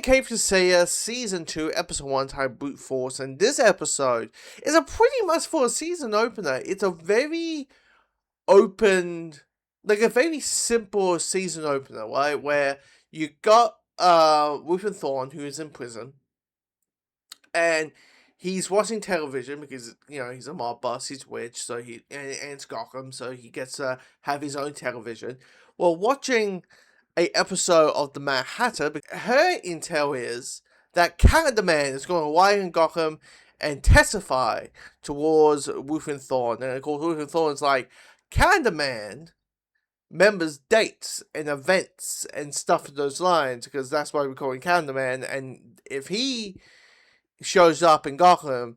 playing Crusader Season 2, Episode 1, titled Brute Force, and this episode is a pretty much for a season opener. It's a very open, like a very simple season opener, right? Where you got Ruther Thorn, who is in prison, and he's watching television because, you know, he's a mob boss, he's rich, so and it's Gotham, so he gets to have his own television. Well, watching a episode of the Mad Hatter, her intel is that Calendar Man is going to arrive in Gotham and testify towards Ruther Thorn. And of course, Ruther Thorn's like, Calendar Man members dates and events and stuff of those lines, because that's why we call him Calendar Man. And if he shows up in Gotham,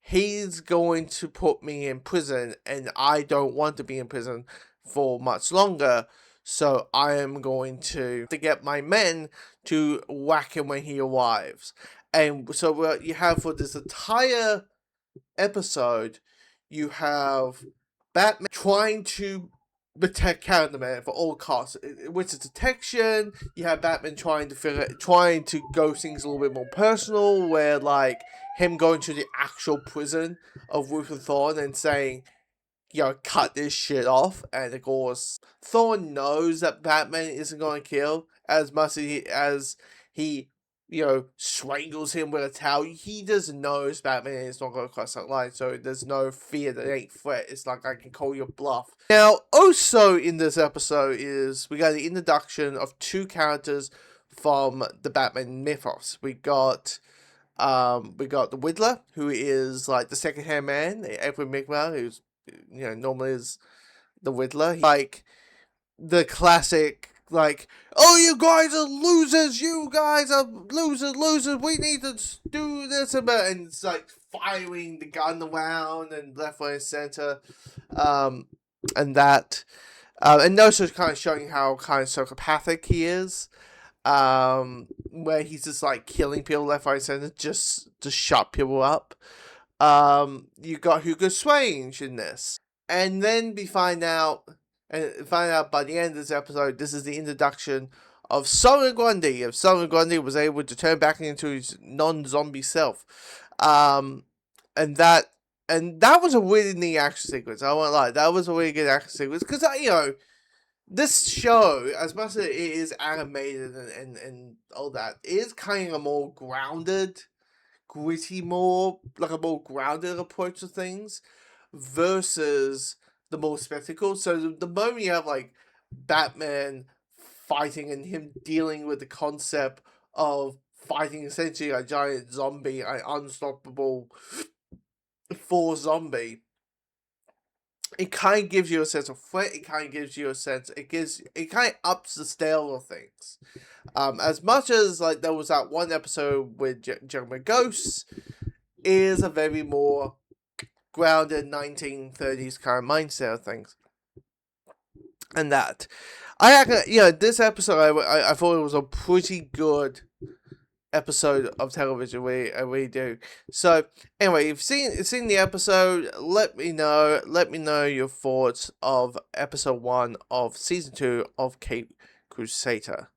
he's going to put me in prison, and I don't want to be in prison for much longer. So I am going to get my men to whack him when he arrives. And so what you have for this entire episode, you have Batman trying to protect Calendar Man for all costs, which is detection. You have Batman trying to go things a little bit more personal, where like him going to the actual prison of Ruther Thorn and saying, you know, cut this shit off. And of course, Thorn knows that Batman isn't going to kill as much as he, you know, strangles him with a towel. He just knows Batman is not going to cross that line, so there's no fear that ain't threat. It's like, I can call your bluff. Now, also in this episode is we got the introduction of two characters from the Batman mythos. We got the Riddler, who is like the second-hand man, Edward Migwell, who's, you know, normally is the Riddler. Like the classic, like, oh, you guys are losers, losers, we need to do this, and it's like firing the gun around and left, right, and center, and that, and also kind of showing how kind of psychopathic he is, where he's just like killing people left, right, and center just to shut people up. You got Hugo Strange in this, and then we find out by the end of this episode, this is the introduction of Solomon Grundy. If Solomon Grundy was able to turn back into his non-zombie self, and that was a really neat action sequence. I won't lie, that was a really good action sequence, because you know, this show, as much as it is animated and all that, is kind of more grounded, gritty, more like a more grounded approach to things versus the more spectacle. So the moment you have like Batman fighting and him dealing with the concept of fighting essentially a giant zombie, an unstoppable force zombie, it kind of gives you a sense of threat. It kind of gives you a sense. It kind of ups the scale of things. As much as like there was that one episode with Jeremy Ghosts, is a very more grounded 1930s kind of mindset of things. And that, this episode, I thought it was a pretty good episode of television. We do. So anyway, if you've seen the episode, let me know your thoughts of episode 1 of season 2 of Crusader.